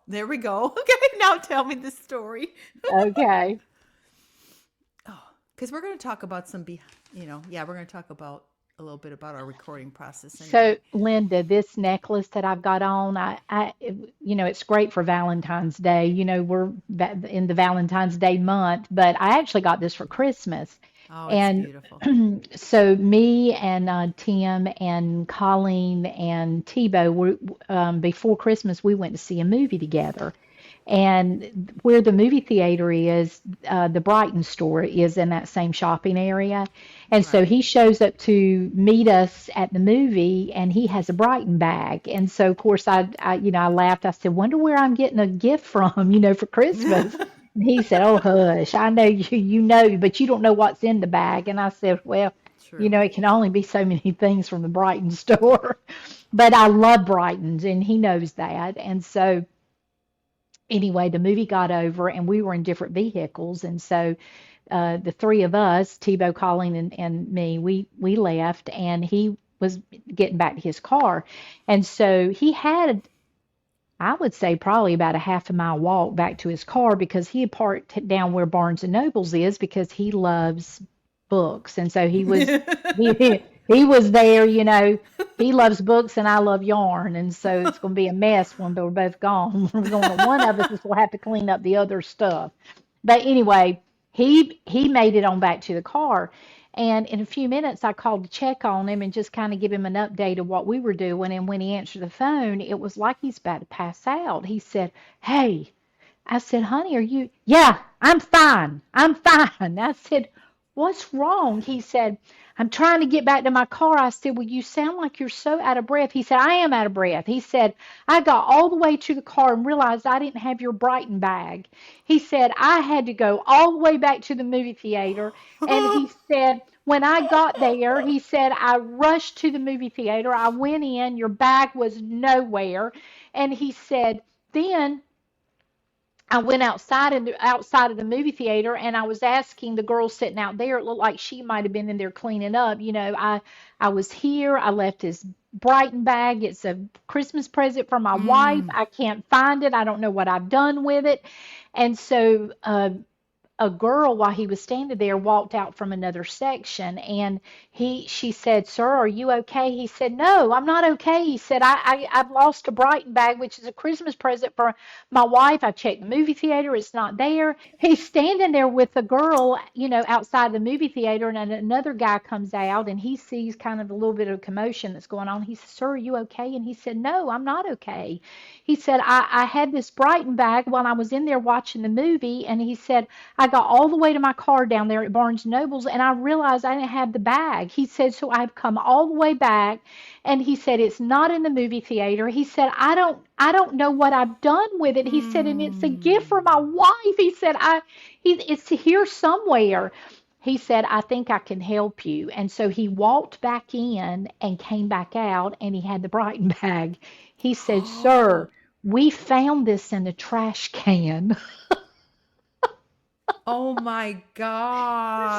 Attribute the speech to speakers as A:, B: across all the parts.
A: There we go. Okay, now tell me the story.
B: Okay.
A: Oh, because we're going to talk about yeah, we're going to talk about a little bit about our recording process
B: So,
A: anyway.
B: Linda, this necklace that I've got on, it's great for Valentine's Day. In the Valentine's Day month, but I actually got this for Christmas.
A: Oh, it's
B: And
A: beautiful.
B: so, me and Tim and Colleen and Tebow before Christmas, we went to see a movie together. And where the movie theater is, the Brighton store is in that same shopping area. And so
A: Right.
B: he shows up to meet us at the movie, and he has a Brighton bag. And so, of course, I laughed. I said, "Wonder where I'm getting a gift from, for Christmas." And he said, "Oh, hush! I know you know, but you don't know what's in the bag." And I said, "Well,
A: True.
B: it can only be so many things from the Brighton store." But I love Brightons, and he knows that. And so anyway, the movie got over and we were in different vehicles. And so the three of us, Tebow, Colleen, and me, we left and he was getting back to his car. And so he had, I would say, probably about a half a mile walk back to his car because he had parked down where Barnes and Nobles is because he loves books. And so he was there, he loves books and I love yarn. And so it's going to be a mess when we're both gone. We're going to one of us is will have to clean up the other stuff. But anyway, he made it on back to the car. And in a few minutes, I called to check on him and just kind of give him an update of what we were doing. And when he answered the phone, it was like he's about to pass out. He said, "Hey," I said, "Honey, are you?" "Yeah, I'm fine. I'm fine." I said, "What's wrong?" He said, "I'm trying to get back to my car." I said, "Well, you sound like you're so out of breath." He said, "I am out of breath." He said, "I got all the way to the car and realized I didn't have your Brighton bag." He said, "I had to go all the way back to the movie theater." And he said, "When I got there," he said, "I rushed to the movie theater. I went in, your bag was nowhere." And he said, "Then I went outside of the movie theater and I was asking the girl sitting out there, it looked like she might have been in there cleaning up. I was here, I left his Brighton bag. It's a Christmas present for my wife.
A: Mm.
B: I can't find it. I don't know what I've done with it." And so a girl, while he was standing there, walked out from another section, and she said, "Sir, are you okay?" He said, "No, I'm not okay." He said, I've lost a Brighton bag, which is a Christmas present for my wife. I checked the movie theater, it's not there." He's standing there with a girl, outside the movie theater, and then another guy comes out and he sees kind of a little bit of commotion that's going on. He said, "Sir, are you okay?" And he said, "No, I'm not okay." He said, I had this Brighton bag while I was in there watching the movie. And he said, "I got all the way to my car down there at Barnes and Nobles and I realized I didn't have the bag." He said, "So I've come all the way back." And he said, "It's not in the movie theater." He said, I don't know what I've done with it." He said, "And it's a gift for my
A: Mm.
B: wife." He said, it's here somewhere." He said, "I think I can help you." And so he walked back in and came back out and he had the Brighton bag. He said, "Sir, we found this in the trash can."
A: Oh my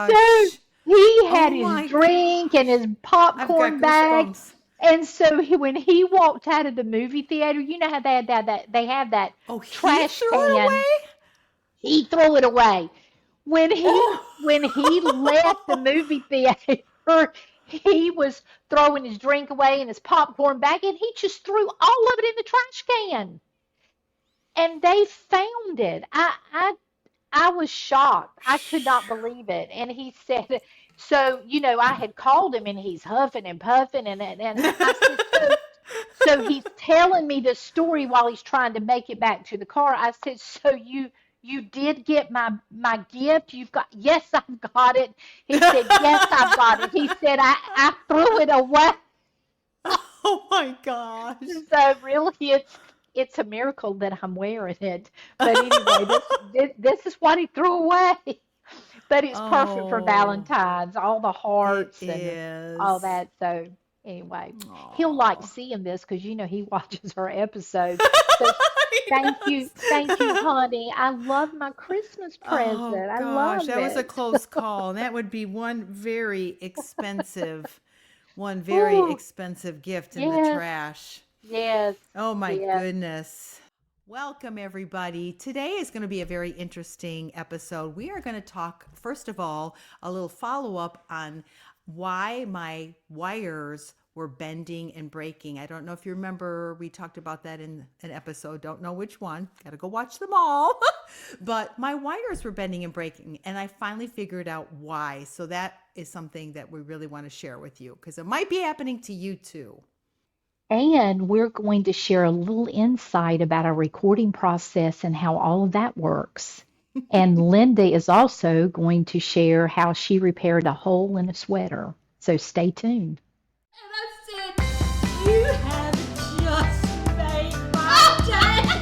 B: So
A: gosh.
B: he
A: Oh
B: had his
A: my
B: drink and
A: gosh.
B: his
A: I've got
B: popcorn bag.
A: goosebumps.
B: And so when he walked out of the movie theater, you know how they had that they have that
A: Oh, he
B: trash
A: threw it
B: can.
A: away?
B: He threw it away. When he left the
A: Oh.
B: movie theater, he was throwing his drink away and his popcorn bag, and he just threw all of it in the trash can. And they found it. I was shocked. I could not believe it. And he said, so, I had called him and he's huffing and puffing. And I said, so he's telling me the story while he's trying to make it back to the car. I said, "So you did get my gift? You've got?" "Yes, I've got it." He said, "Yes, I've got it." He said, I threw it away."
A: Oh my gosh.
B: So really, it's a miracle that I'm wearing it. But anyway, this is what he threw away. But it's perfect for
A: Oh,
B: Valentine's, all the
A: it
B: hearts and all
A: is.
B: that. So anyway, he'll like
A: Oh.
B: seeing this because he watches our episodes. So
A: He does.
B: thank you, honey. I love my Christmas
A: Oh
B: present. I
A: gosh,
B: love
A: that was a
B: it.
A: close call. And that would be one very
B: Ooh,
A: expensive gift in the
B: yes,
A: trash.
B: yes,
A: Oh my
B: yes.
A: goodness. Welcome, everybody. Today is going to be a very interesting episode. We are going to talk, first of all, a little follow up on why my wires were bending and breaking. I don't know if you remember, we talked about that in an episode. Don't know which one. Got to go watch them all. But my wires were bending and breaking, and I finally figured out why. So that is something that we really want to share with you because it might be happening to you too.
B: And we're going to share a little insight about our recording process and how all of that works. And Linda is also going to share how she repaired a hole in a sweater. So stay tuned.
A: And I said, you have just made my day.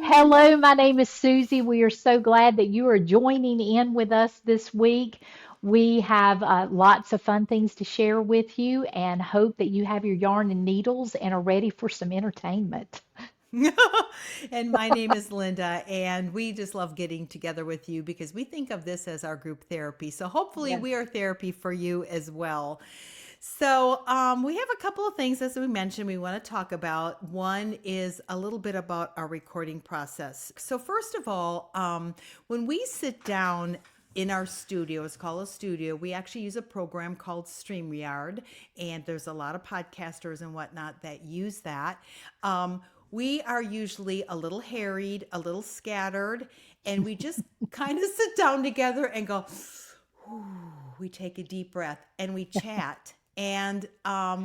B: Hello, my name is Susie. We are so glad that you are joining in with us this week. We have lots of fun things to share with you and hope that you have your yarn and needles and are ready for some entertainment.
A: And my name is Linda, and we just love getting together with you because we think of this as our group therapy. So hopefully,
B: Yes.
A: we are therapy for you as well. So, we have a couple of things, as we mentioned, we want to talk about. One is a little bit about our recording process. So, first of all, when we sit down in our studio, it's called a studio, we actually use a program called StreamYard, and there's a lot of podcasters and whatnot that use that. We are usually a little harried, a little scattered, and we just kind of sit down together and go, we take a deep breath and we chat. And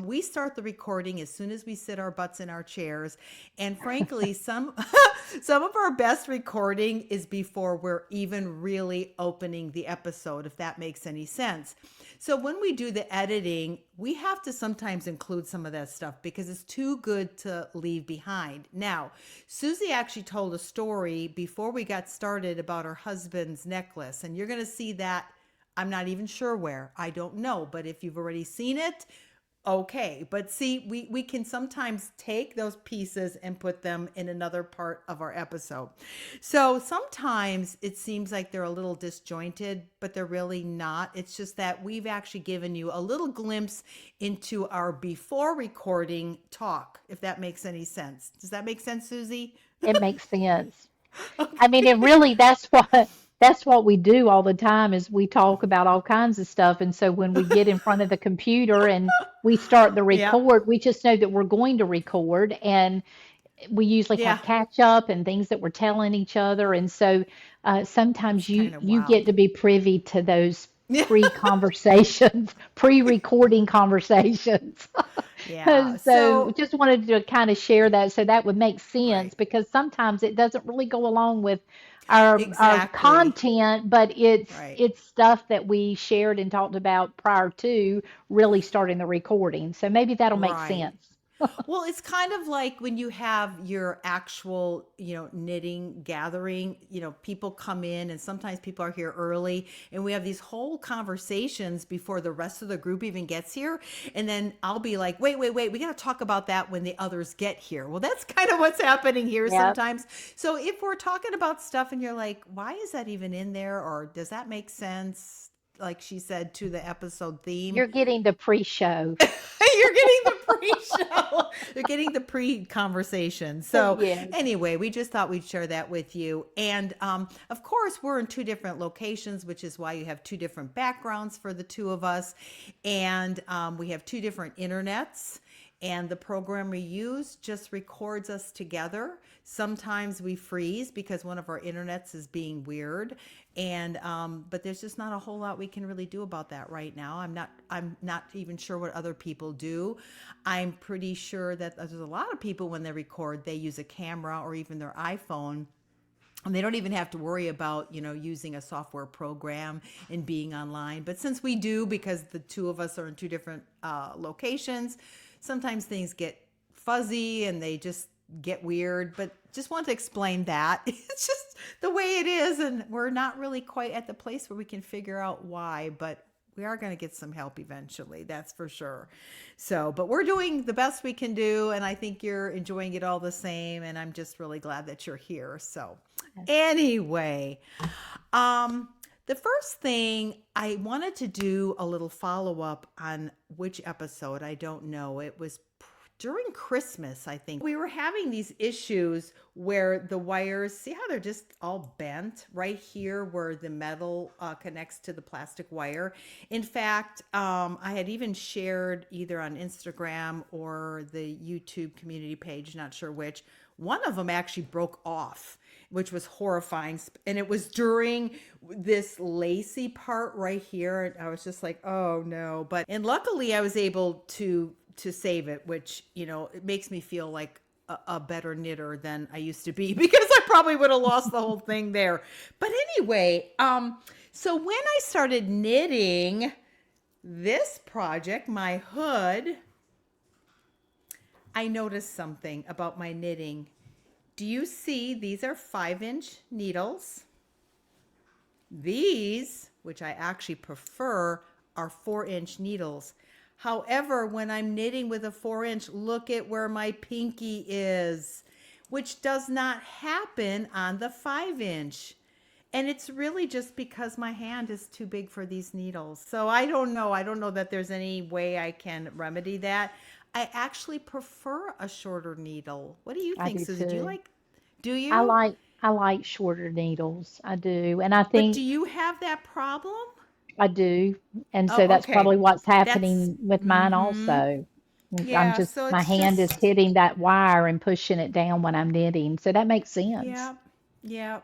A: we start the recording as soon as we sit our butts in our chairs. And frankly, some some of our best recording is before we're even really opening the episode, if that makes any sense. So when we do the editing, we have to sometimes include some of that stuff because it's too good to leave behind. Now, Susie actually told a story before we got started about her husband's necklace, and you're going to see that. I'm not even sure where. I don't know. But if you've already seen it, okay. But see, we can sometimes take those pieces and put them in another part of our episode. So sometimes it seems like they're a little disjointed, but they're really not. It's just that we've actually given you a little glimpse into our before recording talk, if that makes any sense. Does that make sense, Susie?
B: It makes sense. I mean, it
A: Okay.
B: really that's what we do all the time is we talk about all kinds of stuff. And so when we get in front of the computer and we start the
A: Yeah.
B: record, we just know that we're going to record and we usually
A: Yeah.
B: have catch up and things that we're telling each other. And so sometimes
A: It's
B: you
A: kind of
B: you get
A: wild.
B: to be privy to those
A: Yeah.
B: pre-conversations, pre-recording conversations.
A: Yeah.
B: So
A: So,
B: just wanted to kind of share that so that would make
A: right.
B: sense because sometimes it doesn't really go along with our
A: Exactly.
B: content, but it's
A: Right.
B: it's stuff that we shared and talked about prior to really starting the recording. So maybe that'll make
A: Right.
B: sense.
A: Well, it's kind of like when you have your actual, knitting gathering, people come in and sometimes people are here early and we have these whole conversations before the rest of the group even gets here. And then I'll be like, wait, wait, wait, we got to talk about that when the others get here. Well, that's kind of what's happening here
B: Yep.
A: sometimes. So if we're talking about stuff and you're like, why is that even in there? Or does that make sense? Like she said to the episode theme.
B: You're getting the pre-show.
A: You're getting the pre-show. You're getting the pre-conversation. So
B: Yes.
A: anyway, we just thought we'd share that with you. And of course, we're in two different locations, which is why you have two different backgrounds for the two of us. And we have two different internets. And the program we use just records us together. Sometimes we freeze because one of our internets is being weird, and but there's just not a whole lot we can really do about that right now. I'm not even sure what other people do. I'm pretty sure that there's a lot of people when they record, they use a camera or even their iPhone, and they don't even have to worry about using a software program and being online. But since we do, because the two of us are in two different locations, sometimes things get fuzzy and they just get weird. But just want to explain that it's just the way it is, and we're not really quite at the place where we can figure out why. But We are going to get some help eventually, that's for sure. So, but we're doing the best we can do, and I think you're enjoying it all the same. And I'm just really glad that you're here. So, anyway, um, the first thing I wanted to do a little follow up on which episode, I don't know. It was during Christmas, I think. We were having these issues where the wires, see how they're just all bent right here where the metal connects to the plastic wire. In fact, I had even shared either on Instagram or the YouTube community page, not sure which, one of them actually broke off, which was horrifying. And it was during this lacy part right here. And I was just like, oh no. And luckily I was able to save it, which, it makes me feel like a better knitter than I used to be, because I probably would have lost the whole thing there. But anyway, so when I started knitting this project, my hood, I noticed something about my knitting. Do you see these are 5-inch needles? These, which I actually prefer, are 4-inch needles. However, when I'm knitting with a 4-inch, look at where my pinky is, which does not happen on the 5-inch. And it's really just because my hand is too big for these needles. So I don't know. I don't know that there's any way I can remedy that. I actually prefer a shorter needle. What do you
B: I
A: think,
B: do
A: Susie?
B: too.
A: Do
B: I
A: you?
B: like I like shorter needles. I do. And I
A: But do
B: think
A: you have that problem?
B: I do. And so
A: Oh,
B: that's
A: okay.
B: probably what's
A: That's,
B: happening with mine
A: mm-hmm.
B: also. I'm
A: Yeah,
B: just,
A: so
B: my
A: it's
B: hand is
A: just,
B: hitting that wire and pushing it down when I'm knitting. So that makes sense.
A: yeah, yeah.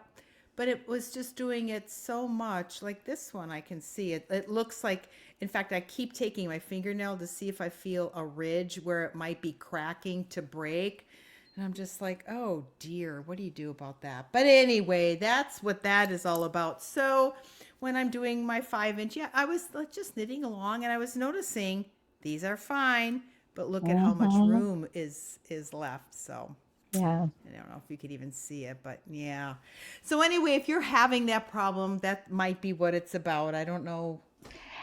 A: But it was just doing it so much. Like this one, I can see it. It looks like, in fact, I keep taking my fingernail to see if I feel a ridge where it might be cracking to break. And I'm just like, oh dear, what do you do about that? But anyway, that's what that is all about. So when I'm doing my 5-inch, yeah, I was just knitting along and I was noticing these are fine, but look at how much
B: Hmm.
A: room is left. So
B: Yeah.
A: I don't know if you could even see it, but yeah. So anyway, if you're having that problem, that might be what it's about. I don't know.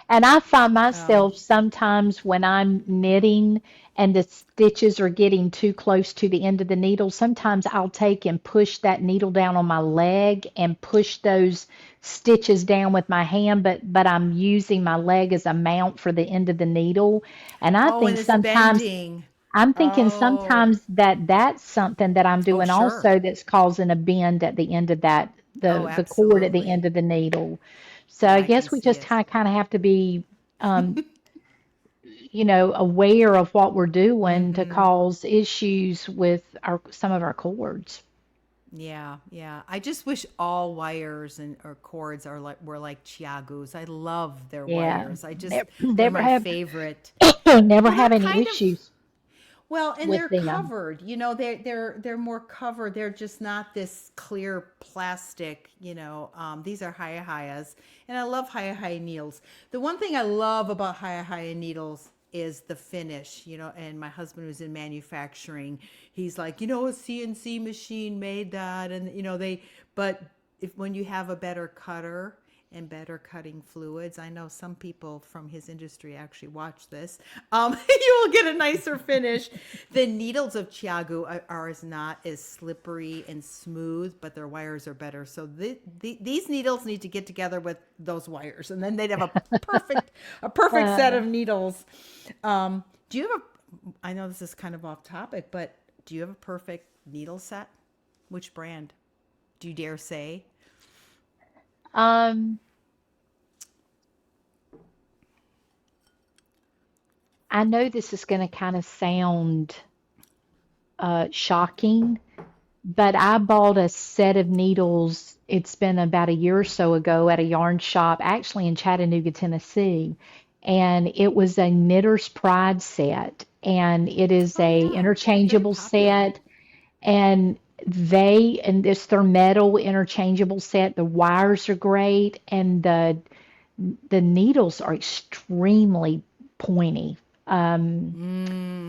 B: And I find
A: Um,
B: myself sometimes when I'm knitting and the stitches are getting too close to the end of the needle, sometimes I'll take and push that needle down on my leg and push those stitches down with my hand, but I'm using my leg as a mount for the end of the needle. And I
A: oh,
B: think
A: and it's
B: sometimes
A: bending.
B: I'm thinking
A: Oh,
B: sometimes that that's something that I'm
A: oh,
B: doing
A: sure.
B: also that's causing a bend at the end of that
A: Oh,
B: the cord at the
A: absolutely.
B: end of the needle. So
A: Yeah,
B: I
A: I can
B: guess we
A: see
B: just
A: it.
B: kind of have to be um, aware of what we're doing to
A: Mm-hmm.
B: cause issues with our some of our cords.
A: Yeah, yeah. I just wish all wires and or cords are like were like Chiago's. I love their
B: Yeah,
A: wires.
B: never
A: They're
B: never
A: my
B: have
A: favorite.
B: never
A: Well, they're
B: have any
A: kind of
B: issues
A: well, and
B: with
A: they're
B: them.
A: covered. They're more covered. They're just not this clear plastic. These are Hayahayas, and I love Hayahaya needles. The one thing I love about Hayahaya needles is the finish. And my husband was in manufacturing. He's like, a CNC machine made that, and But if when you have a better cutter and better cutting fluids. I know some people from his industry actually watch this. You will get a nicer finish. The needles of Chiagu are not as slippery and smooth, but their wires are better. So these needles need to get together with those wires, and then they'd have a perfect set
B: Uh,
A: of needles. Do you have a? I know this is kind of off topic, but do you have a perfect needle set? Which brand? Do you dare say?
B: um, I know this is going to kind of sound shocking, but I bought a set of needles. It's been about a year or so ago at a yarn shop, actually in Chattanooga, Tennessee. And it was a Knitter's Pride set. And it is
A: Oh
B: a
A: yeah, they're very
B: interchangeable
A: popular.
B: set. And this their metal interchangeable set. The wires are great, and the needles are extremely pointy.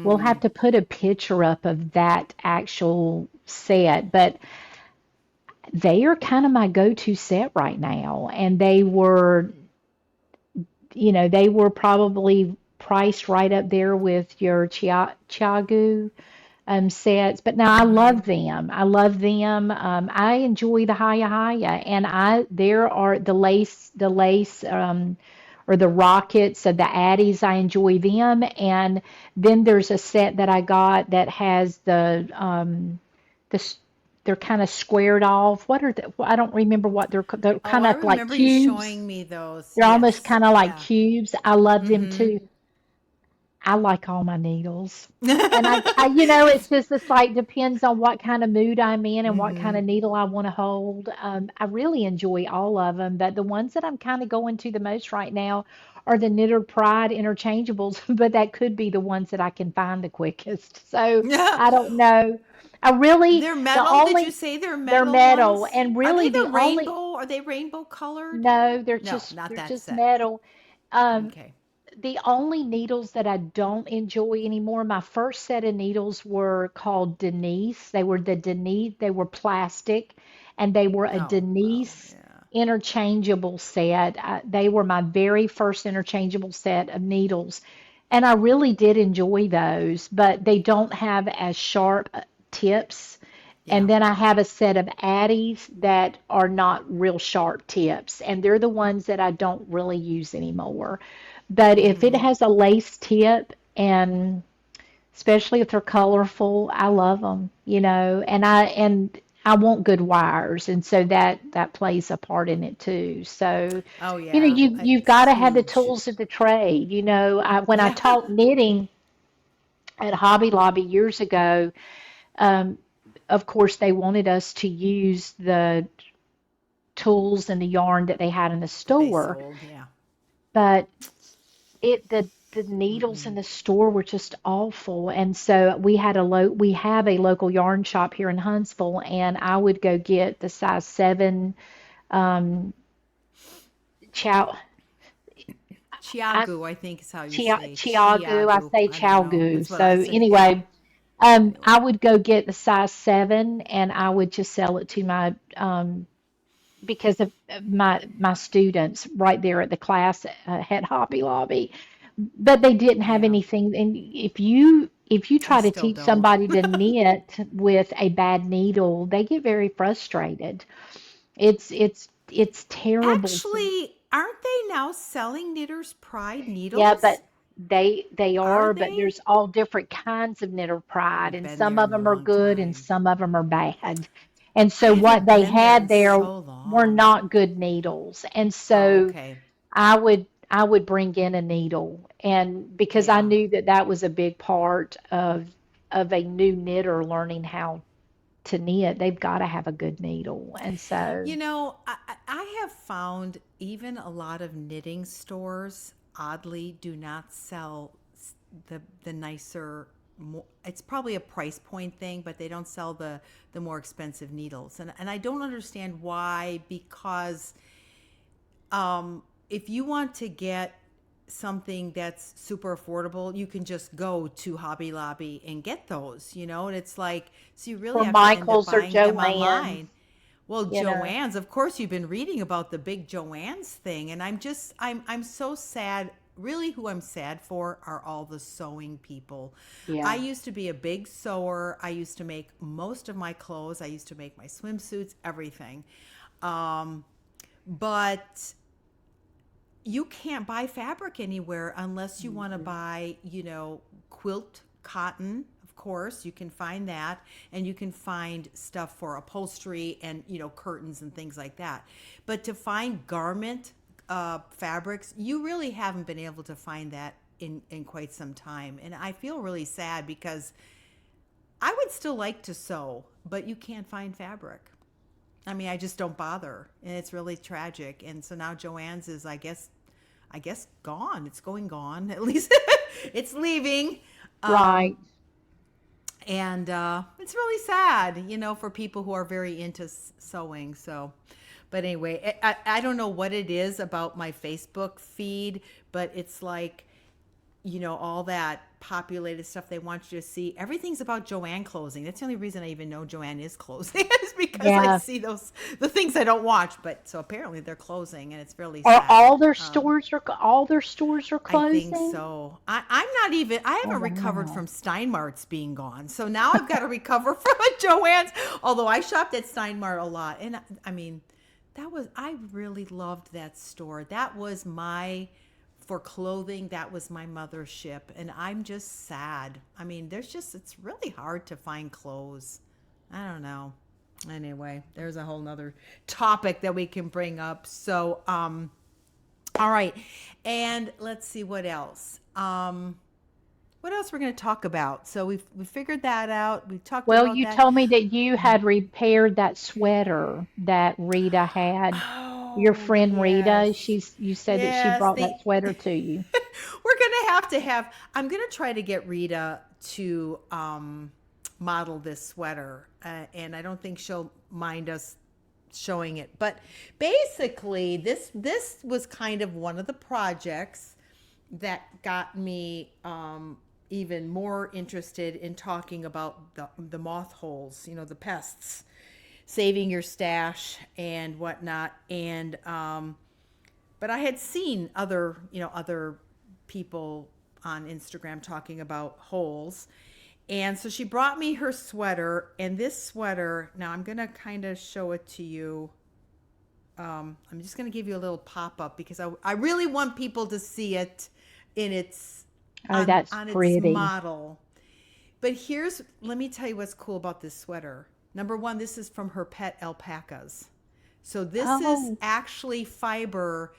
B: We'll have
A: Mm.
B: to put a picture up of that actual set, but they are kind of my go-to set right now. And they were, they were probably priced right up there with your Chiagu sets. But now I
A: Mm-hmm.
B: love them. I love them. I enjoy the Haya Haya, and there are the lace or the rockets of the Addies. I enjoy them, and then there's a set that I got that has the s- they're kind of squared off. What are the? I don't remember what they're
A: Oh,
B: kind
A: I
B: of like
A: remember you
B: cubes.
A: showing me those.
B: They're almost
A: Yes.
B: kind of like
A: Yeah.
B: cubes. I love them
A: Mm-hmm.
B: too. I like all my needles. And it's like depends on what kind of mood I'm in and what kind
A: Mm-hmm.
B: of needle I want to hold. I really enjoy all of them, but the ones that I'm kind of going to the most right now are the Knitter Pride interchangeables, but that could be the ones that I can find the quickest. So I don't know. I really,
A: They're
B: the
A: metal. Did you
B: only,
A: say they're
B: they're
A: metal
B: metal,
A: ones?
B: and
A: Are they
B: really
A: the
B: the only,
A: rainbow? Are they rainbow colored?
B: no,
A: No, not
B: they're
A: that
B: just
A: set.
B: metal. Um,
A: Okay.
B: the only needles that I don't enjoy anymore, my first set of needles were called Denise. They were plastic and they were a
A: Oh, well,
B: Denise
A: yeah.
B: interchangeable set. They were my very first interchangeable set of needles. And I really did enjoy those, but they don't have as sharp tips. And
A: Yeah.
B: then I have a set of Addies that are not real sharp tips, and they're the ones that I don't really use anymore. But if it
A: Mm-hmm.
B: has a lace tip, and especially if they're colorful, I love them, and I want good wires, and so that plays a part in it too. So,
A: Oh, yeah.
B: you've
A: It's
B: got to have the
A: huge.
B: tools of the trade. When I
A: Yeah.
B: taught knitting at Hobby Lobby years ago, um, of course, they wanted us to use the tools and the yarn that they had in the
A: That they
B: store,
A: sold. Yeah.
B: but the needles in
A: Mm-mm.
B: the store were just awful. And so we have a local yarn shop here in Huntsville, and I would go get the size 7 um chow I
A: Chiagu, I think is how you say
B: Chiagu, I
A: Chiagu.
B: say
A: I don't know.
B: Chowgu.
A: That's what I
B: So
A: say. Yeah.
B: anyway, I
A: Anyway.
B: would go get the size 7 and I would just sell it to my because of my students right there at the class at Hobby Lobby. But they didn't have
A: Yeah.
B: anything. And if you
A: I
B: try to
A: still
B: teach
A: don't.
B: somebody to knit with a bad needle, they get very frustrated. It's terrible to
A: Actually, aren't they now selling Knitter's Pride
B: Yeah,
A: needles?
B: but they
A: Are
B: are, but
A: they?
B: there's all different kinds of knitter
A: I
B: pride,
A: haven't
B: and
A: been
B: some
A: there
B: of
A: in a
B: them are
A: long
B: good and
A: time.
B: some of them are bad. And
A: I
B: so what
A: haven't
B: they
A: been there
B: had
A: in
B: there
A: so
B: were
A: long.
B: not good needles. And
A: Oh,
B: so
A: okay.
B: I would bring in a needle, and because I
A: Yeah.
B: knew that that was a big part of a new knitter learning how to knit, they've got to have a good needle. And so
A: I have found even a lot of knitting stores oddly do not sell the nicer. More, it's probably a price point thing, but they don't sell the more expensive needles, and I don't understand why. Because if you want to get something that's super affordable, you can just go to Hobby Lobby and get those, and it's like, so you really
B: for
A: have to end up
B: Michaels or
A: buying them
B: Joann's,
A: online. Well,
B: you know,
A: Joann's, of course, you've been reading about the big Joann's thing, and I'm so sad. Really, who I'm sad for are all the sewing people. I
B: yeah.
A: used to be a big sewer. I used to make most of my clothes. I used to make my swimsuits, everything. Um, but you can't buy fabric anywhere unless you want to
B: Mhm.
A: buy, quilt cotton. Of course, you can find that, and you can find stuff for upholstery and, curtains and things like that. But to find garment fabrics, you really haven't been able to find that in quite some time. And I feel really sad because I would still like to sew, but you can't find fabric. I mean, I just don't bother, and it's really tragic. And so now Joanne's is, I guess gone. It's going gone. At least it's leaving.
B: Right.
A: And it's really sad, for people who are very into sewing. So, but anyway, I don't know what it is about my Facebook feed, but it's like, all that populated stuff they want you to see. Everything's about Joanne closing. That's the only reason I even know Joanne is closing is because I
B: Yeah.
A: see the things I don't watch. But so apparently they're closing, and it's really
B: Are
A: sad.
B: all their stores are
A: I think
B: closing?
A: so. I'm not even, I
B: Oh
A: haven't recovered
B: wow.
A: from Steinmart's being gone. So now I've got to recover from a Joann's. Although I shopped at Steinmart a lot. And I mean, I really loved that store. That was for clothing, that was my mothership. And I'm just sad. I mean, it's really hard to find clothes. I don't know. Anyway, there's a whole nother topic that we can bring up. So, all right. And let's see what else. What else we're going to talk about? So we figured that out. We talked
B: Well,
A: about
B: you
A: that.
B: told me that you had repaired that sweater that Rita had. Your
A: Oh,
B: friend Rita,
A: yes.
B: you said that she
A: Yes,
B: brought that sweater to you.
A: we're going to have I'm going to try to get Rita to model this sweater. And I don't think she'll mind us showing it. But basically, this was kind of one of the projects that got me even more interested in talking about the moth holes, the pests, saving your stash and whatnot. And but I had seen other people on Instagram talking about holes. And so she brought me her sweater, and this sweater, now I'm going to kind of show it to you. I'm just going to give you a little pop up because I really want people to see it in its
B: Oh, that's
A: on its
B: pretty.
A: model. But let me tell you what's cool about this sweater. Number one, this is from her pet alpacas. So this is
B: Oh,
A: actually fiber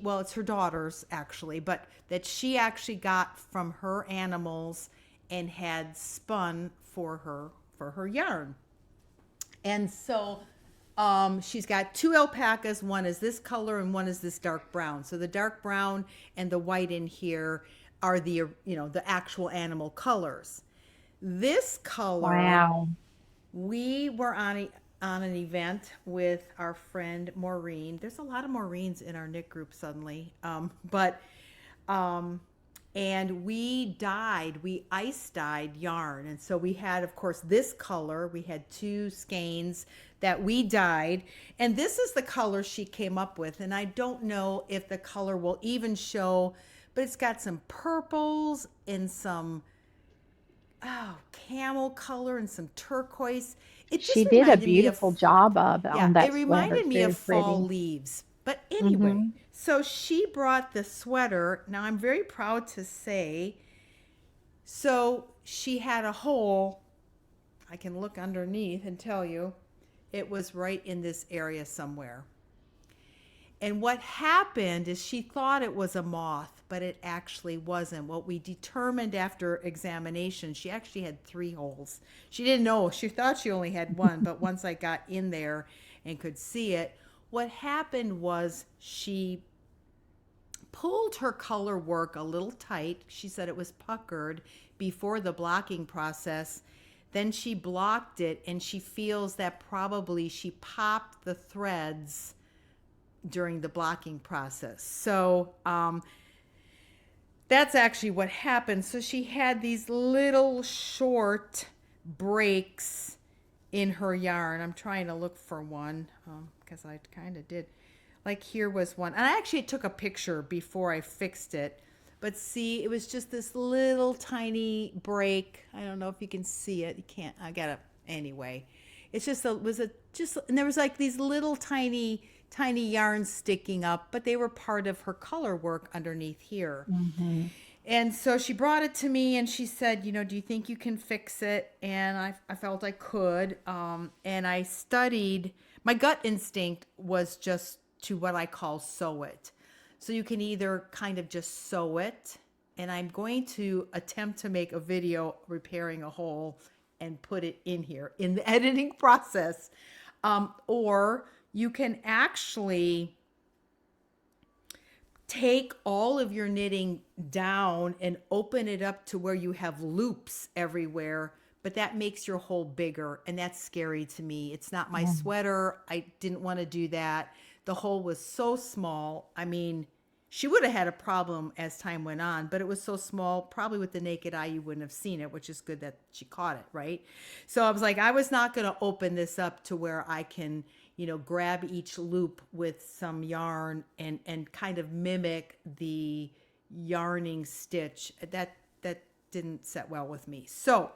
A: well, it's her daughter's actually, but that she actually got from her animals and had spun for her yarn. And so she's got two alpacas. One is this color and one is this dark brown. So the dark brown and the white in here are the actual animal colors. This color,
B: wow.
A: we were on an event with our friend Maureen. There's a lot of Maureens in our knit group suddenly, but um, and we ice dyed yarn, and so we had, of course, this color. We had two skeins that we dyed, and this is the color she came up with. And I don't know if the color will even show, but it's got some purples and some camel color and some turquoise. It
B: She
A: just
B: did a
A: reminded me of,
B: beautiful job
A: yeah,
B: on
A: it
B: that sweater.
A: reminded
B: It's
A: me
B: very
A: of fall
B: pretty.
A: leaves. But anyway,
B: Mm-hmm.
A: so she brought the sweater. Now I'm very proud to say, so she had a hole. I can look underneath and tell you it was right in this area somewhere. And what happened is she thought it was a moth, but it actually wasn't. What we determined after examination, she actually had three holes. She didn't know. She thought she only had one, but once I got in there and could see it, what happened was she pulled her color work a little tight. She said it was puckered before the blocking process. Then she blocked it, and she feels that probably she popped the threads during the blocking process. So that's actually what happened. So she had these little short breaks in her yarn. I'm trying to look for one because I kind of did. Like here was one. And I actually took a picture before I fixed it. But see, it was just this little tiny break. I don't know if you can see it. You can't. I got it anyway. It's just and there was like these little tiny yarns sticking up, but they were part of her color work underneath here.
B: Mm-hmm.
A: And so she brought it to me and she said, do you think you can fix it? And I felt I could. And I studied, my gut instinct was just to what I call sew it. So you can either kind of just sew it, and I'm going to attempt to make a video repairing a hole and put it in here in the editing process. Or you can actually take all of your knitting down and open it up to where you have loops everywhere, but that makes your hole bigger, and that's scary to me. It's not my sweater. I didn't want to do that. The hole was so small. I mean, She would have had a problem as time went on, but it was so small, probably with the naked eye, you wouldn't have seen it, which is good that she caught it, right? So I was like, I was not going to open this up to where I can, grab each loop with some yarn and kind of mimic the yarning stitch. That didn't set well with me. So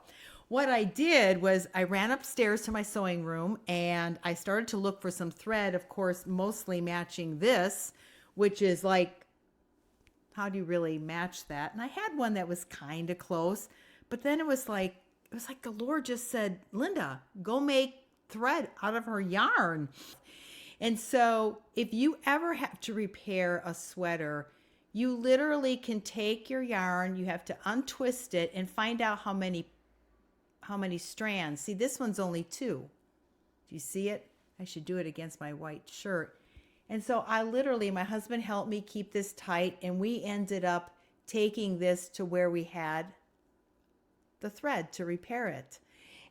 A: what I did was I ran upstairs to my sewing room and I started to look for some thread, of course, mostly matching this, which is like, how do you really match that? And I had one that was kind of close, but then it was like the Lord just said, Linda, go make thread out of her yarn. And so if you ever have to repair a sweater, you literally can take your yarn, you have to untwist it and find out how many strands. See, this one's only 2. Do you see it? I should do it against my white shirt. And so my husband helped me keep this tight, and we ended up taking this to where we had the thread to repair it.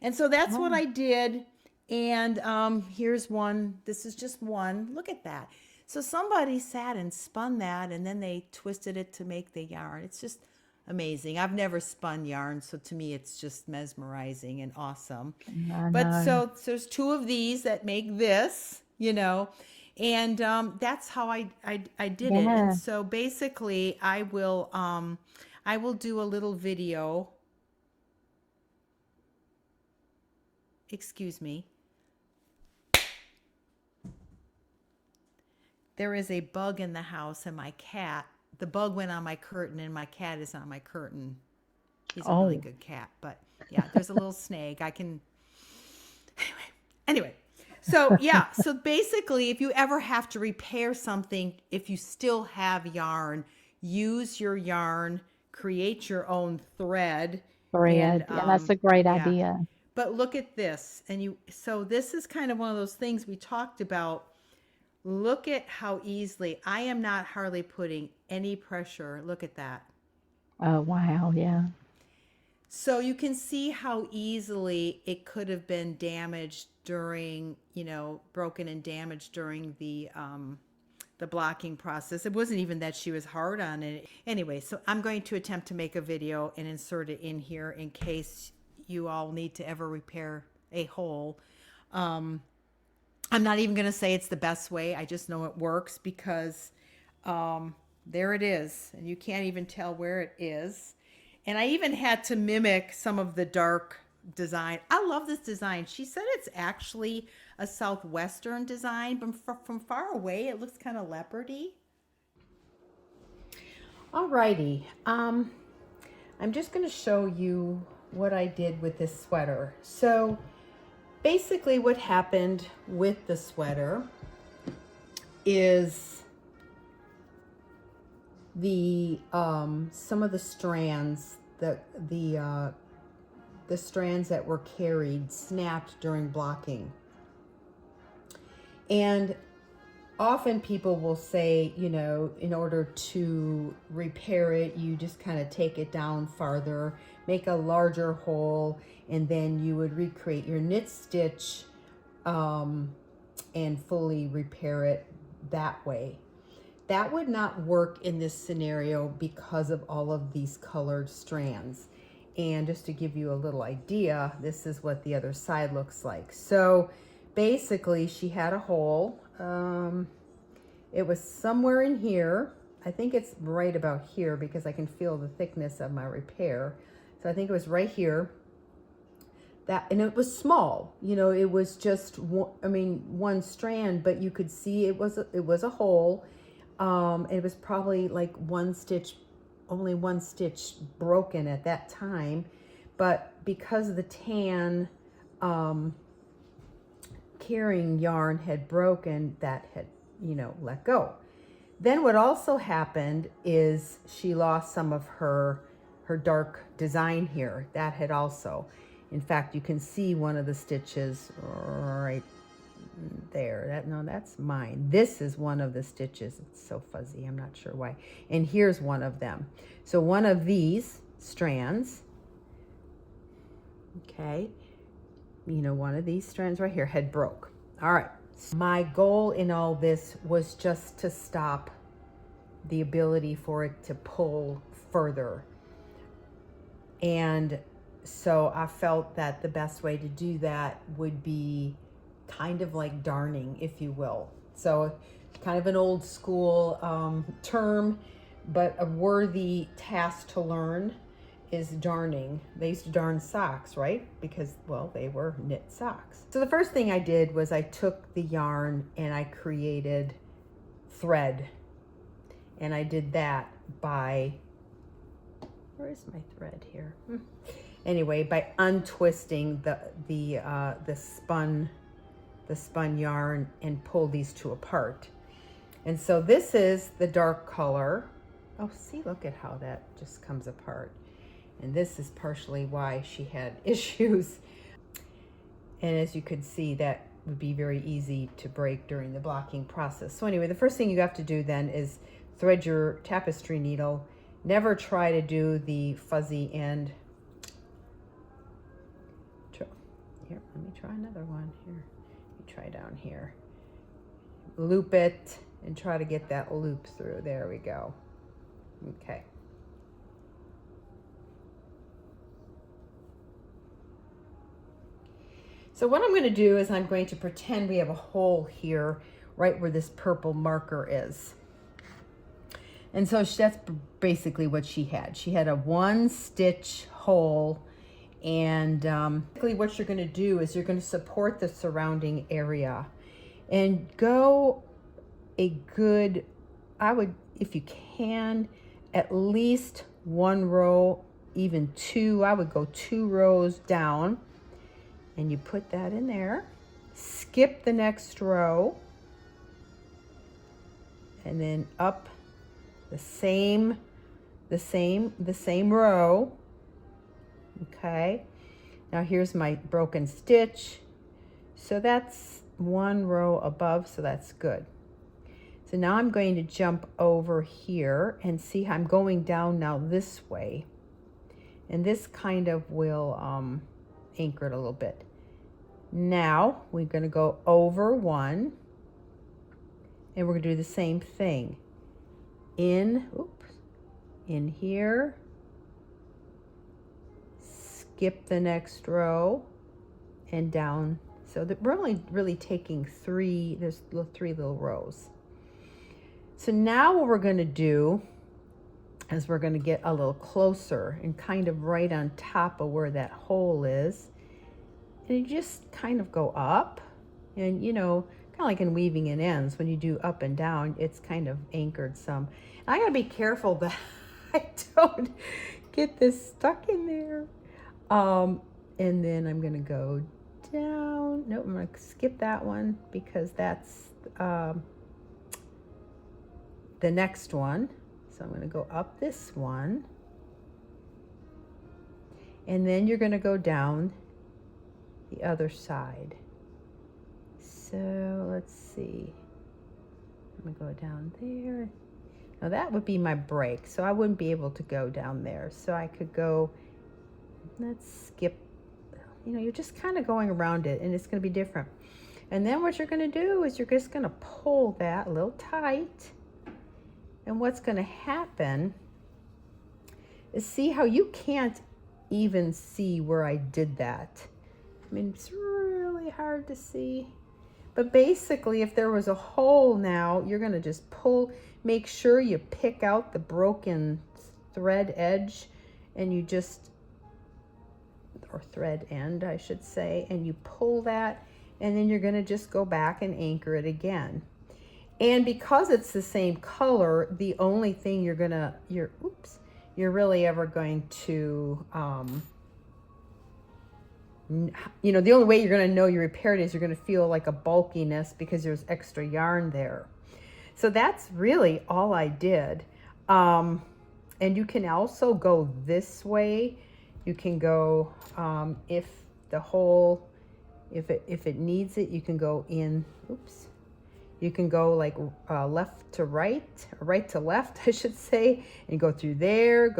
A: And so that's what I did. And here's one. This is just one. Look at that. So somebody sat and spun that, and then they twisted it to make the yarn. It's just amazing. I've never spun yarn, so to me it's just mesmerizing and awesome. But so there's 2 of these that make this, and that's how I did it. And so basically I will do a little video. Excuse me. There is a bug in the house, and the bug went on my curtain, and my cat is on my curtain. He's a really good cat, but yeah, there's a little snake. Anyway. So yeah, so basically if you ever have to repair something, if you still have yarn, use your yarn, create your own thread.
B: Yeah, that's a great idea.
A: But look at this. So this is kind of one of those things we talked about. Look at how easily, I am not hardly putting any pressure. Look at that.
B: Oh, wow. Yeah.
A: So you can see how easily it could have been damaged during, broken and damaged during the blocking process. It wasn't even that she was hard on it. Anyway, so I'm going to attempt to make a video and insert it in here in case you all need to ever repair a hole. I'm not even going to say it's the best way. I just know it works because there it is. And you can't even tell where it is. And I even had to mimic some of the dark design. I love this design. She said it's actually a southwestern design, but from far away, it looks kind of leopardy. Alrighty. I'm just going to show you what I did with this sweater. So basically what happened with the sweater is some of the strands, the strands that were carried snapped during blocking. And often people will say, in order to repair it, you just kind of take it down farther, make a larger hole, and then you would recreate your knit stitch and fully repair it that way. That would not work in this scenario because of all of these colored strands. And just to give you a little idea, this is what the other side looks like. So basically she had a hole. It was somewhere in here. I think it's right about here because I can feel the thickness of my repair. So I think it was right here. And it was small, it was just one strand, but you could see it was a hole. It was probably like only one stitch broken at that time, but because the tan carrying yarn had broken, that had let go. Then what also happened is she lost some of her dark design here. That had also, in fact, you can see one of the stitches right there. That's mine. This is one of the stitches. It's so fuzzy, I'm not sure why. And here's one of them. So one of these strands, okay, one of these strands right here had broke. All right. So my goal in all this was just to stop the ability for it to pull further. And so I felt that the best way to do that would be kind of like darning, if you will. So kind of an old school term, but a worthy task to learn is darning. They used to darn socks, right? Because, well, they were knit socks. So the first thing I did was I took the yarn and I created thread. And I did that by, where is my thread here? Anyway, by untwisting the spun yarn and pull these two apart. And so this is the dark color. Oh, see, look at how that just comes apart. And this is partially why she had issues. And as you could see, that would be very easy to break during the blocking process. So anyway, the first thing you have to do then is thread your tapestry needle. Never try to do the fuzzy end. Here, let me try another one here. You try down here. Loop it and try to get that loop through. There we go. Okay. So what I'm going to do is I'm going to pretend we have a hole here right where this purple marker is. And so that's basically what she had. She had a 1-stitch hole, and basically what you're going to do is you're going to support the surrounding area and go a good, I would, if you can, at least 1 row, even 2. I would go 2 rows down, and you put that in there. Skip the next row, and then up the same row. Okay, now here's my broken stitch, so that's 1 row above, so that's good. So now I'm going to jump over here and see how I'm going down now this way, and this kind of will anchor it a little bit. Now we're going to go over 1, and we're going to do the same thing in here, skip the next row, and down. So that we're only really taking 3, there's 3 little rows. So now what we're going to do is we're going to get a little closer and kind of right on top of where that hole is, and you just kind of go up, and you know, kind of like in weaving in ends, when you do up and down, it's kind of anchored some. And I gotta be careful that I don't get this stuck in there. And then I'm gonna go down. Nope, I'm gonna skip that one because that's the next one. So I'm gonna go up this one, and then you're gonna go down the other side. So let's see. I'm gonna go down there. Now that would be my break, so I wouldn't be able to go down there. So I could go, let's skip, you know, you're just kind of going around it, and it's gonna be different. And then what you're gonna do is you're just gonna pull that a little tight. And what's gonna happen is, see how you can't even see where I did that. I mean, it's really hard to see. But basically, if there was a hole now, you're gonna just pull, make sure you pick out the broken thread edge, and you just, or thread end, I should say, and you pull that, and then you're gonna just go back and anchor it again. And because it's the same color, the only thing you're really ever going to, you know, the only way you're going to know you repaired it is you're going to feel like a bulkiness because there's extra yarn there. So that's really all I did. And you can also go this way. You can go, if the hole, if it needs it, you can go in, you can go like left to right, or right to left, I should say, and go through there,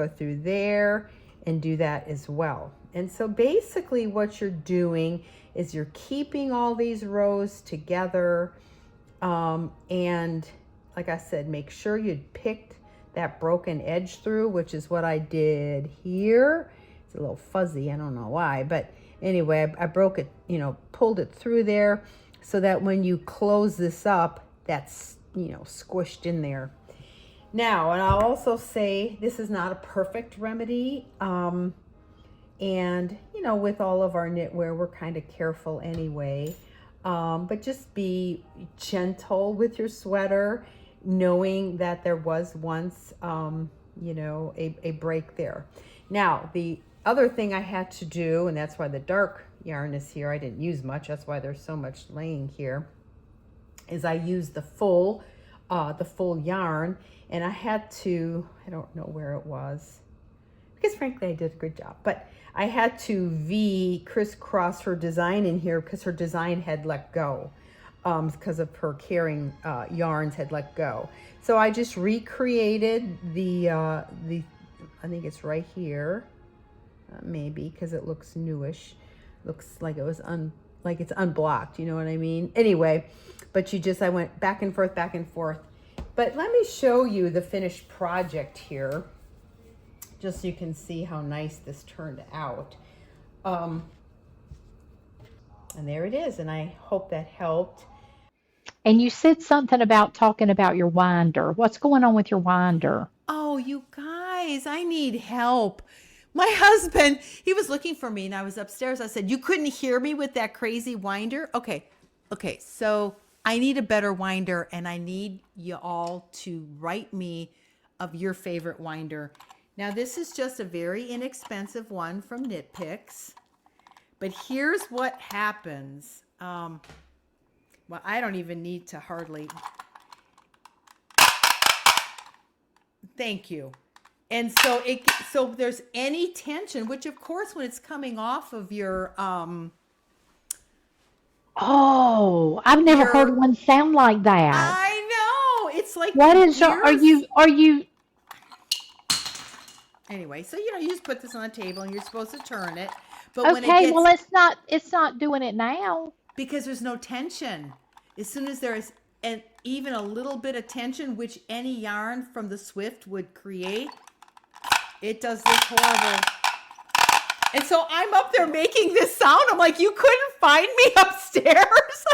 A: and do that as well. And so basically what you're doing is you're keeping all these rows together, and like I said, make sure you picked that broken edge through, which is what I did here. It's a little fuzzy, I don't know why, but anyway, I broke it, pulled it through there so that when you close this up, that's, squished in there. Now, and I'll also say this is not a perfect remedy. And, with all of our knitwear, we're kind of careful anyway. But just be gentle with your sweater, knowing that there was once, a break there. Now, the other thing I had to do, and that's why the dark yarn is here, I didn't use much, that's why there's so much laying here, is I used the full yarn, and I had to, I don't know where it was, because frankly I did a good job, but I had to crisscross her design in here because her design had let go, because of her carrying yarns had let go. So I just recreated the I think it's right here, maybe because it looks newish, looks like it was like it's unblocked, you know what I mean? Anyway, but I went back and forth, back and forth. But let me show you the finished project here, just so you can see how nice this turned out. And there it is, and I hope that helped.
B: And you said something about talking about your winder. What's going on with your winder?
A: Oh, you guys, I need help. My husband, he was looking for me and I was upstairs. I said, you couldn't hear me with that crazy winder? Okay, so I need a better winder and I need you all to write me of your favorite winder. Now, this is just a very inexpensive one from Knit Picks, but here's what happens. Well, I don't even need to hardly. Thank you. And so so there's any tension, which of course when it's coming off of your
B: Oh, I've never heard one sound like that.
A: I know, it's like
B: What
A: the
B: is your, are you
A: anyway, so you just put this on the table and you're supposed to turn it, but when it
B: okay,
A: gets,
B: well it's not doing it now.
A: because there's no tension. As soon as there is even a little bit of tension, which any yarn from the Swift would create, it does this horrible. And so I'm up there making this sound. I'm like, you couldn't find me upstairs?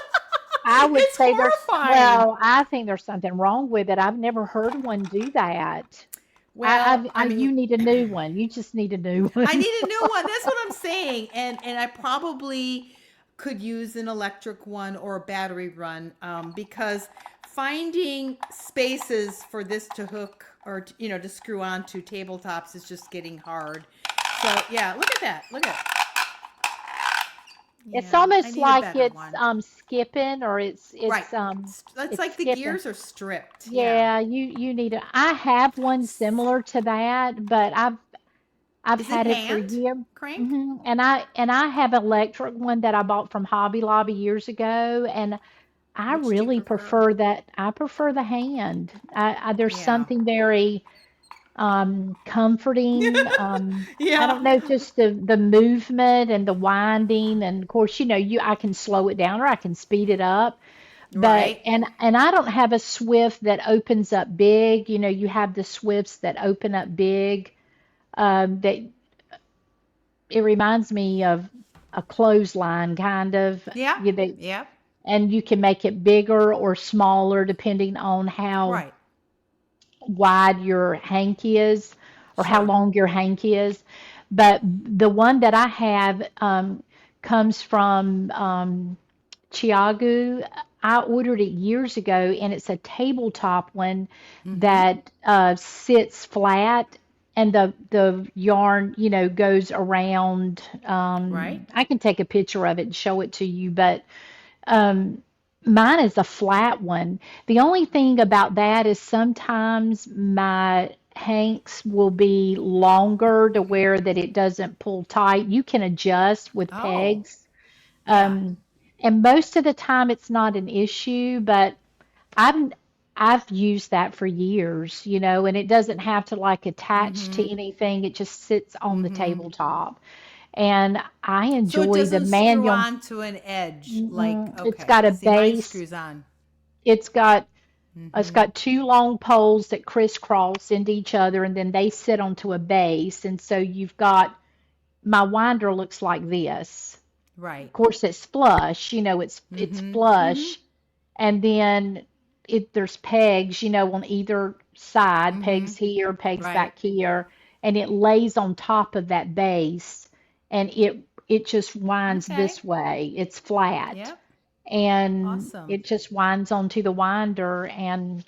B: I would
A: It's
B: say
A: horrifying.
B: well, I think there's something wrong with it. I've never heard one do that.
A: Well, I
B: You
A: mean,
B: need a new one. You just need a new one.
A: I need a new one. That's what I'm saying. And I probably could use an electric one or a battery run, because finding spaces for this to hook or to screw onto tabletops is just getting hard. So yeah, look at that. Look at
B: It's
A: Yeah, I
B: almost
A: need a
B: like
A: better
B: it's
A: one.
B: skipping or
A: Right. That's
B: it's
A: like the
B: skipping.
A: gears are stripped. Yeah.
B: Yeah, you need a I have one similar to that, but I've
A: Is it
B: had it for a
A: hand
B: year.
A: crank?
B: And I have an electric one that I bought from Hobby Lobby years ago, and I
A: Which do you
B: really
A: prefer?
B: prefer that. I prefer the hand. There's
A: Yeah.
B: something very comforting. I
A: Yeah.
B: don't know, just the movement and the winding, and of course, I can slow it down or I can speed it up. But
A: Right.
B: and I don't have a Swift that opens up big. You have the Swifts that open up big. That it reminds me of a clothesline kind of.
A: Yeah.
B: They,
A: Yeah.
B: and you can make it bigger or smaller depending on how
A: Right.
B: wide your hanky is or how
A: Sure.
B: long your hanky is. But the one that I have comes from Chiagu. I ordered it years ago, and it's a tabletop one
A: Mm-hmm.
B: that sits flat, and the yarn, goes around.
A: Right.
B: I can take a picture of it and show it to you, but um, mine is a flat one. The only thing about that is sometimes my hanks will be longer to where that it doesn't pull tight. You can adjust with
A: Oh,
B: pegs.
A: yeah.
B: Um, and most of the time it's not an issue, but I've I've used that for years, and it doesn't have to like attach
A: Mm-hmm.
B: to anything. It just sits on the
A: Mm-hmm.
B: tabletop. And I
A: So it
B: enjoy the
A: doesn't screw
B: manual.
A: on to an edge. Like,
B: It's
A: okay.
B: got a
A: See, mine
B: base.
A: screws on.
B: It's got It's
A: Mm-hmm.
B: got two long poles that crisscross into each other, and then they sit onto a base. And so you've got my winder looks like this. Of
A: Right.
B: course, it's flush. It's
A: Mm-hmm. Mm-hmm.
B: flush, and then there's pegs, on either side,
A: Mm-hmm.
B: pegs here, pegs
A: Right.
B: back here, and it lays on top of that base, and it just winds
A: Okay.
B: this way. It's flat,
A: Yep.
B: and
A: Awesome.
B: it just winds onto the winder, and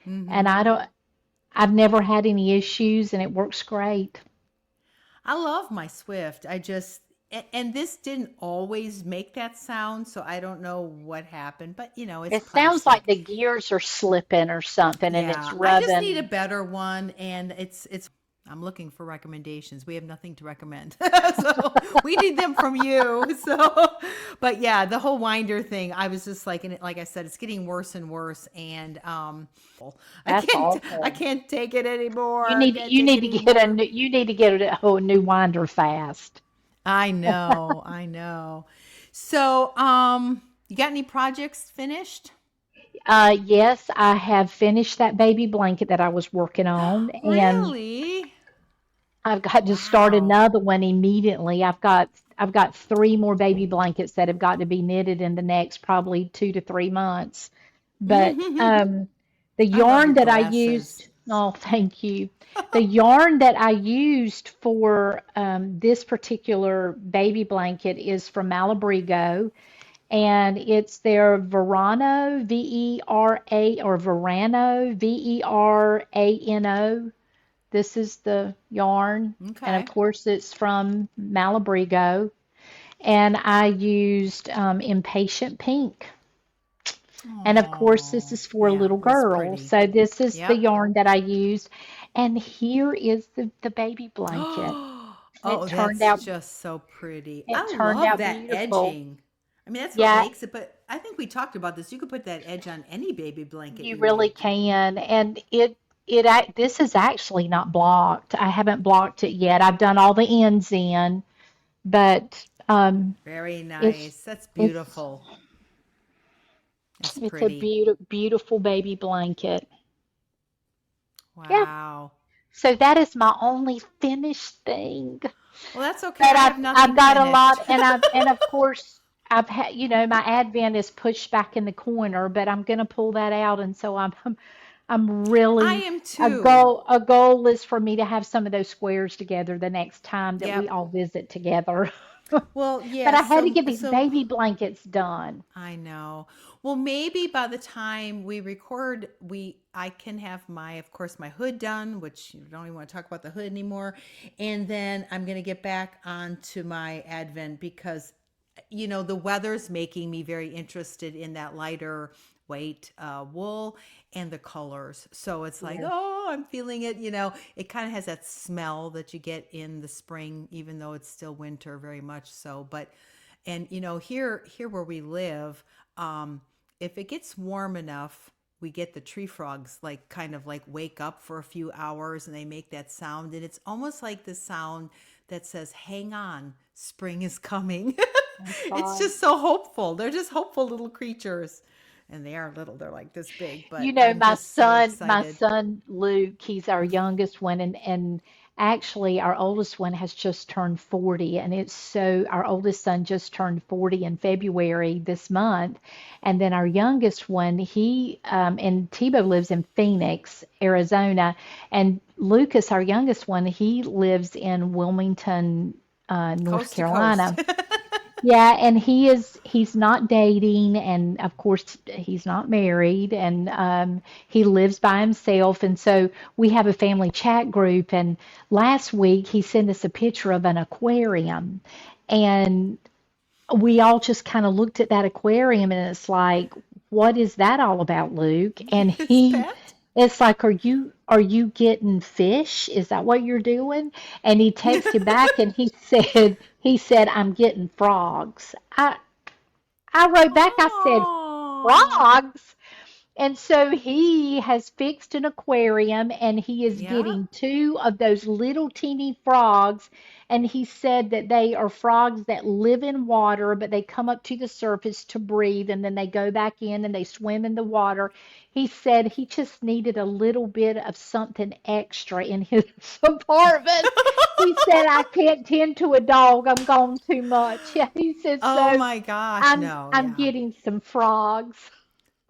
A: Mm-hmm.
B: I've never had any issues, and it works great.
A: I love my Swift. And this didn't always make that sound, so I don't know what happened, but it's
B: It sounds like
A: plastic.
B: the gears are slipping or something, and it's
A: Yeah, I just need a
B: rubbing.
A: better one, and it's. I'm looking for recommendations. We have nothing to recommend, so we need them from you. So, but yeah, the whole winder thing, I was just like, and like I said, it's getting worse and worse, and
B: That's
A: I
B: awful.
A: can't take it
B: You
A: anymore. I
B: need
A: can't
B: you
A: take
B: need
A: it
B: to get
A: anymore.
B: you need to get a whole new winder fast.
A: I know, I know. So, you got any projects finished?
B: Yes, I have finished that baby blanket that I was working on, and
A: Really?
B: I've got to start
A: Wow.
B: another one immediately. I've got three more baby blankets that have got to be knitted in the next probably 2 to 3 months. But the
A: I love
B: yarn
A: your
B: that I
A: glasses.
B: used, oh, thank you. The yarn that I used for this particular baby blanket is from Malabrigo, and it's their Verano, Vera, or Verano, Verano. This is the yarn, and of
A: Okay.
B: course, it's from Malabrigo. And I used Impatient Pink. And of course, this
A: Oh,
B: is for a
A: yeah,
B: little
A: it was
B: girl.
A: pretty.
B: So this is the
A: Yep.
B: yarn that I used. And here is the baby blanket. It
A: Oh,
B: turned
A: that's
B: out
A: just so pretty.
B: it
A: I
B: turned
A: love
B: out
A: that
B: beautiful.
A: edging. I mean, that's what
B: Yeah,
A: makes it, but I think we talked about this. You could put that edge on any baby blanket
B: you
A: you
B: really
A: make.
B: can. And this is actually not blocked. I haven't blocked it yet. I've done all the ends in, but
A: Very
B: it's
A: nice. That's
B: it's
A: beautiful. That's
B: it's a
A: pretty.
B: beautiful baby blanket. Yeah.
A: Wow.
B: So that is my only finished thing.
A: Well, that's okay.
B: But
A: I have
B: I've
A: nothing
B: got a
A: finished.
B: lot, and of course I've had, my Advent is pushed back in the corner, but I'm gonna pull that out, and so I'm
A: I
B: really
A: am too.
B: a goal is for me to have some of those squares together the next time that we
A: Yep.
B: all visit together.
A: Well,
B: But I
A: yes.
B: had to
A: So,
B: get these
A: so
B: baby blankets done.
A: I know. Well, maybe by the time we record, I can have of course, my hood done, which you don't even want to talk about the hood anymore. And then I'm going to get back onto my Advent because, the weather's making me very interested in that lighter weight wool and the colors. So it's like,
B: Yes.
A: oh, I'm feeling it. It kind of has that smell that you get in the spring, even though it's still winter very much so. But and here where we live, if it gets warm enough, we get the tree frogs like kind of like wake up for a few hours and they make that sound and it's almost like the sound that says, "Hang on, spring is coming."
B: That's
A: It's
B: right.
A: just so hopeful. They're just hopeful little creatures. And they are little. They're like this big,
B: You
A: but
B: know,
A: I'm just so
B: my
A: excited.
B: son Luke, he's our youngest one, and actually our oldest one has just turned 40, and our oldest son just turned 40 in February this month, and then our youngest one, and Tebow lives in Phoenix, Arizona, and Lucas, our youngest one, he lives in Wilmington, North
A: Coast to coast.
B: Carolina. Yeah, and he's not dating, and of course he's not married, and he lives by himself, and so we have a family chat group, and last week he sent us a picture of an aquarium, and we all just kind of looked at that aquarium, and it's like, what is that all about, Luke? And
A: His pet?
B: it's like, are you getting fish? Is that what you're doing? And he texted back and he said, I'm getting frogs. I wrote back, I said,
A: Oh.
B: frogs? And so he has fixed an aquarium and he is
A: Yeah.
B: getting two of those little teeny frogs. And he said that they are frogs that live in water, but they come up to the surface to breathe and then they go back in and they swim in the water. He said he just needed a little bit of something extra in his apartment. He said, I can't tend to a dog. I'm gone too much. Yeah, he said,
A: Oh
B: so
A: my gosh,
B: I'm
A: no,
B: I'm
A: yeah.
B: getting some frogs.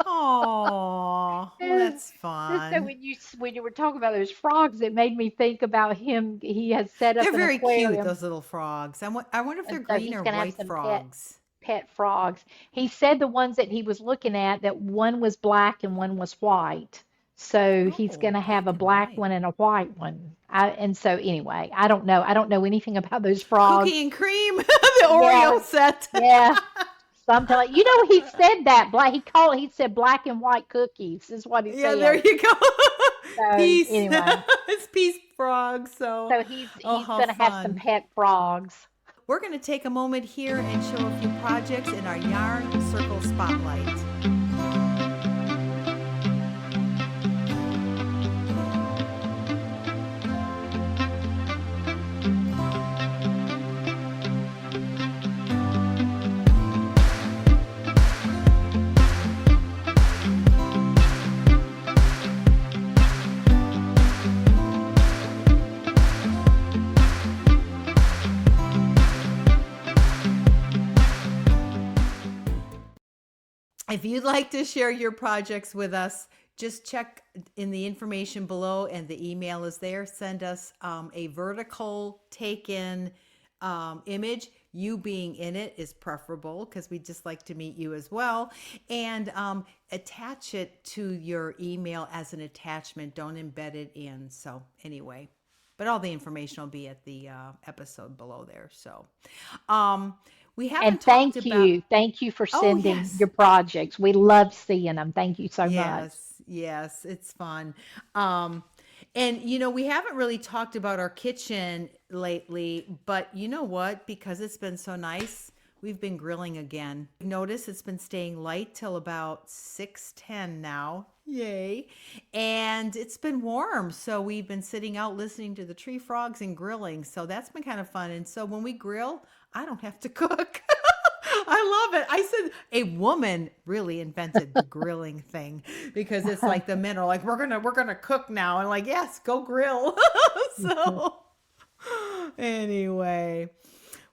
A: Oh, well,
B: Yeah.
A: that's
B: So
A: fun.
B: when you were talking about those frogs, it made me think about him. He has set
A: They're
B: up an
A: very cute,
B: aquarium,
A: those little frogs. I wonder if they're
B: and so
A: green
B: he's
A: or
B: going to have
A: white
B: some
A: frogs.
B: pet frogs. He said the ones that he was looking at that one was black and one was white. So he's going
A: Oh,
B: to have
A: black
B: a
A: and
B: black
A: white.
B: one and a white one. And so anyway, I don't know. I don't know anything about those
A: Cookie
B: frogs.
A: and cream, the
B: Yeah,
A: Oreo set.
B: yeah. Something like he said that black he said black and white cookies is what he
A: Yeah, there
B: said.
A: you go.
B: So
A: Peace.
B: anyway,
A: It's peace frog. So,
B: so
A: oh,
B: he's
A: how
B: gonna have some
A: fun.
B: pet frogs.
A: We're going to take a moment here and show a few projects in our Yarn Circle Spotlight. If you'd like to share your projects with us, just check in the information below and the email is there. Send us a vertical take in image. You being in it is preferable because we just like to meet you as well. And attach it to your email as an attachment. Don't embed it in. So, anyway. But all the information will be at the episode below there. So, um, we haven't
B: And
A: talked about.
B: thank you for
A: Oh,
B: sending
A: yes.
B: your projects. We love seeing them. Thank you so much.
A: Yes, yes, it's fun. Um, and we haven't really talked about our kitchen lately, but you know what? Because it's been so nice, we've been grilling again. Notice it's been staying light till about 6:10 now. Yay. And it's been warm, so we've been sitting out listening to the tree frogs and grilling. So that's been kind of fun. And so when we grill, I don't have to cook. I love it. I said a woman really invented the grilling thing because it's like the men are like, we're gonna cook now. And like, yes, go grill. So anyway.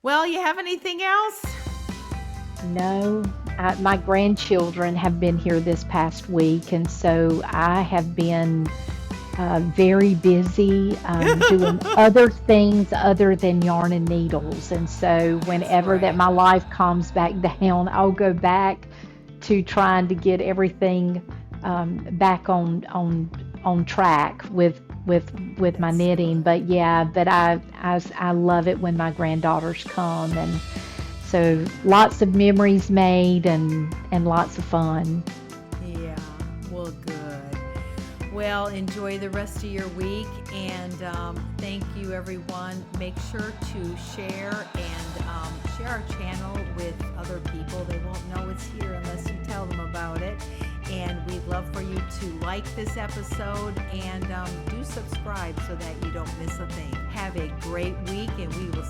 A: Well, you have anything else?
B: No, my grandchildren have been here this past week, and so I have been very busy doing other things other than yarn and needles. And so
A: That's
B: whenever that
A: right.
B: my life calms back down, I'll go back to trying to get everything back on track with my
A: That's
B: knitting.
A: good.
B: But yeah, I love it when my granddaughters come, and so lots of memories made and lots of fun.
A: Yeah. Well, good. Well, enjoy the rest of your week and thank you, everyone. Make sure to share and share our channel with other people. They won't know it's here unless you tell them about it. And we'd love for you to like this episode and do subscribe so that you don't miss a thing. Have a great week, and we will